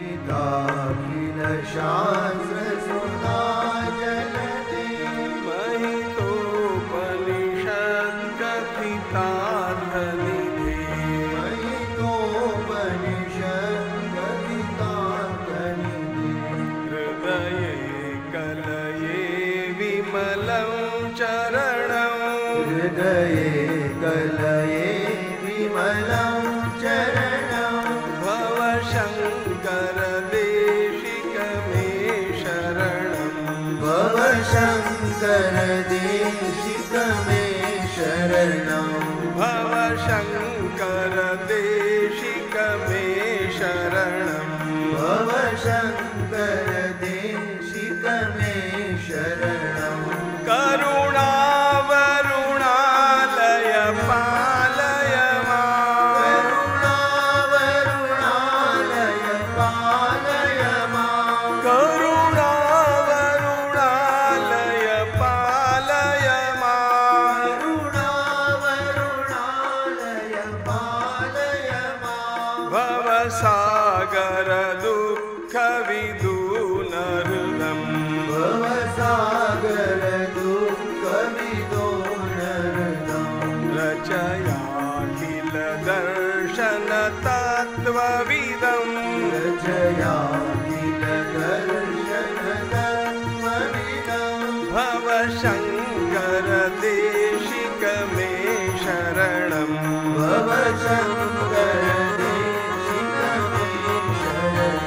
महिताखिल शास्त्र सुधा जलते महितोपनिषद कथितार्थ निधे महितोपनिषद कथितार्थ निधे हृदये कलये विमलं चरणं हृदये कलये विमलं चरणं भवशङ्कर देशिक मे शरणं भवशङ्कर देशिक मे शरणं भवशङ्कर देशिक मे शरणं भवशङ्कर देशिक मे शरणं करुणावरुणालय पालय मां करुणावरुणालय पालय मां करुणावरुणालय पालय मां करुणावरुणालय पालय मां भवसागर दुःख विदूनहृदं भवसागर दुःख विदूनहृदं रचयाखिल दर्शन तत्त्वविदं रचयाखिल दर्शन तत्त्वविदं भवशङ्कर देशिक मे शरणं भवशङ्कर देशिक मे शरणं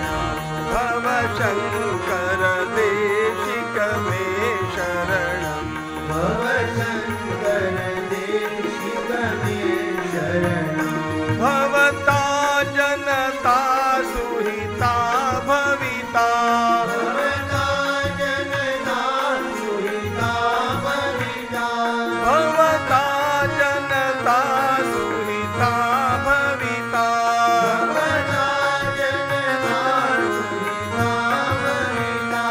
भवशङ्कर देशिक मे शरणं भवशङ्कर देशिक मे शरणं भवता जनता सुहिता भविता भवता जनता सुहिता भविता भवता जनता सुहिता भविता भवता जनता सुहिता भविता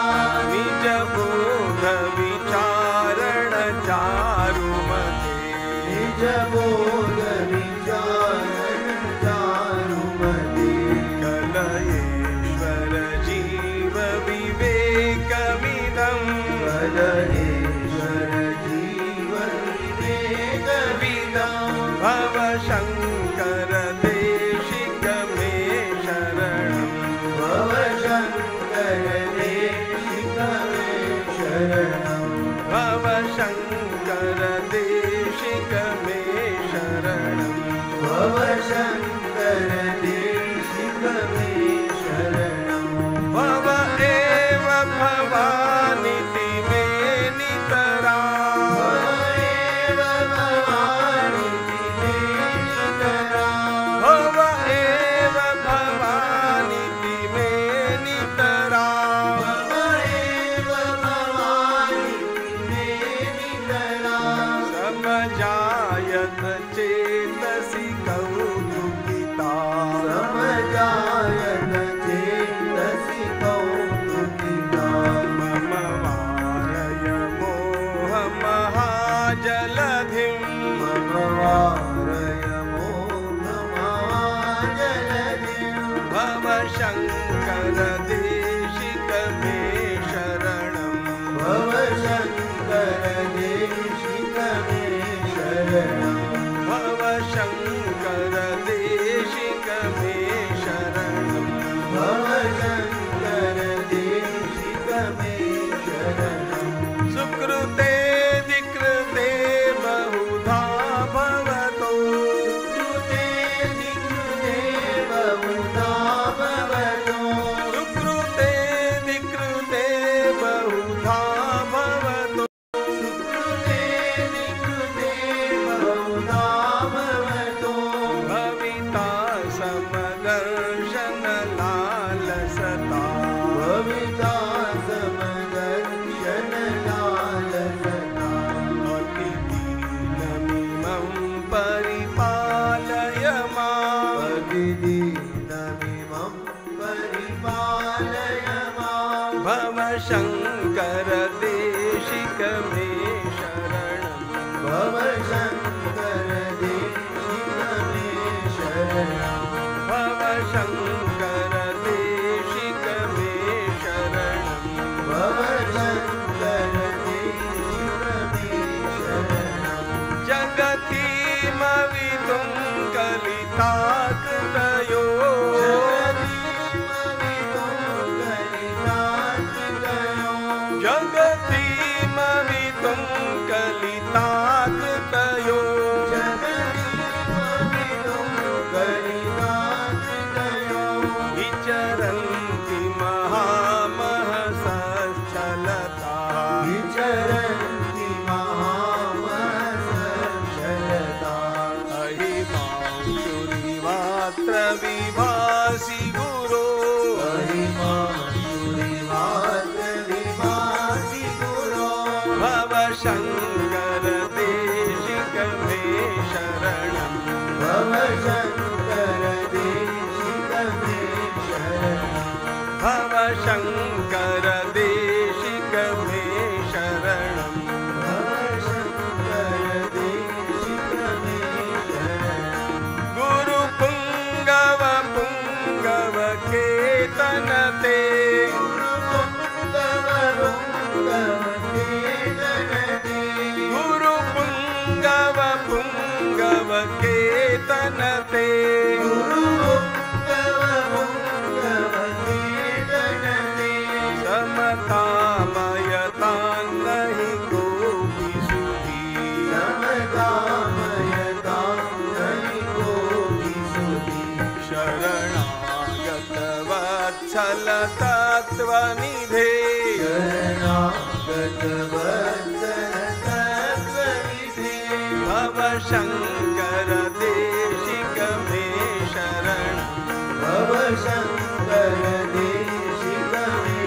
निज बोध विचारण चारुमते निज बोध विचारण चारुमते कलयेश्वर जीव विवेकमिदं कलयेश्वर जीव विवेकविदं भवशङ्कर देशिक मे शरणं भवशङ्कर देशिक मे शरणं भवशङ्कर देशिक मे शरणं भवशङ्कर देशिक मे शरणं भव एव भवानिति मे नितरा भवेव भवानिति मे नितरा भव एव भवानिति मे नितरा भवेव भवानिति मे नितरा समजायत चेतसि कौतुकिता समजायत चेतसि कौतुकिता मम वारय मोहमहाजलधिं मम वारय मोहमहाजलधिं भवशङ्कर देशिक मे शरणं भवशङ्कर देशिक मे शरणं भवशङ्कर देशिक मे शरणं भवशङ्कर देशिक मे शरणं सुकृते विकृते बहुधा भवतो सुकृते विकृते बहुधा भवतो सुकृते विकृते बहुधा भवतो सुकृते विकृते बहुधा भवतो भविता समदर्शन लालसता भविता समदर्शन लालसता अतिदीनमिमं परिपालय माम् अतिदीनमिमं परिपालय मां भवशङ्कर देशिक मे शरणं भवशङ्कर देशिक मे शरणं भवशङ्कर देशिक विचरन्ति महामहसच्छलता विचरन्ति महामहसच्छलता अहिमांशुरिवात्र विभासि गुरो अहिमांशुरिवात्र विभासि गुरो भवशङ्कर देशिक मे शरणम् भवशङ्कर देशिक मे शरणम् भवशङ्कर देशिक मे शरणम् भवशङ्कर देशिक मे शरणम् गुरुपुङ्गव पुङ्गव केतन ते गुरुपुङ्गव पुङ्गव केतन ते समतामयतां नहि कोऽपि सुधी शरणागत वत्सल तत्त्वनिधे भवशङ्कर देशिक मे शरणम् भवशङ्कर देशिक मे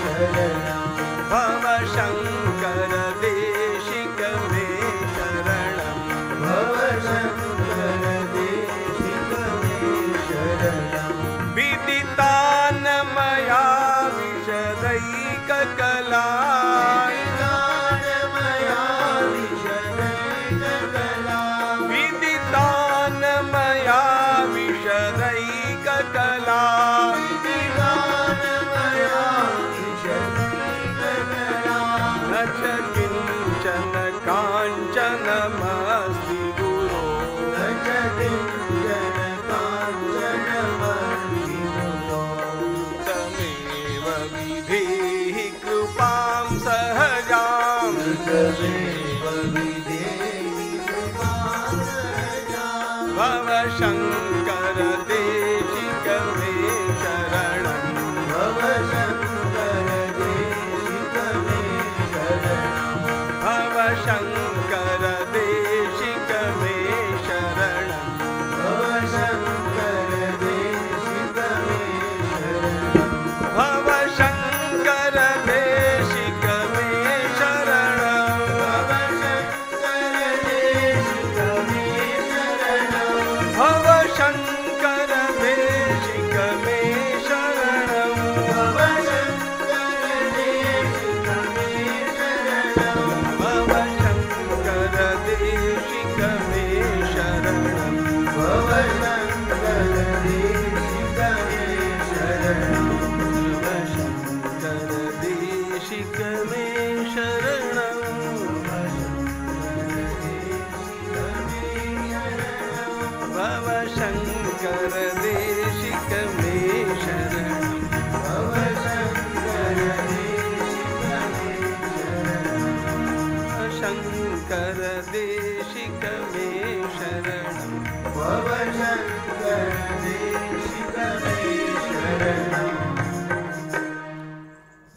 शरणम् भवशङ्कर देशिक मे शरणम् भवशङ्कर देशिक मे शरणम् विदितान् मया विशदैककला विदितान् मया विशदैककला न च किञ्चन काञ्चनमस्ति गुरो तमेव विधेहि कृपां सहजाम् भवशङ्कर देशिक मे शरणम् भवशङ्कर देशिक मे शरणम् भवशङ्कर देशिक मे शरणम् भवशङ्कर देशिक मे शरणम् भवशङ्कर देशिक मे शरणम् भवशङ्कर देशिक मे शरणम् भवशङ्कर देशिक मे शरणम् भवशङ्कर देशिक मे शरणम् भवशङ्कर देशिक मे शरणम् भवशङ्कर देशिक मे शरणम् भवशङ्कर देशिक मे शरणम् शङ्कर देशिक मे शरणम् भवशङ्कर देशिक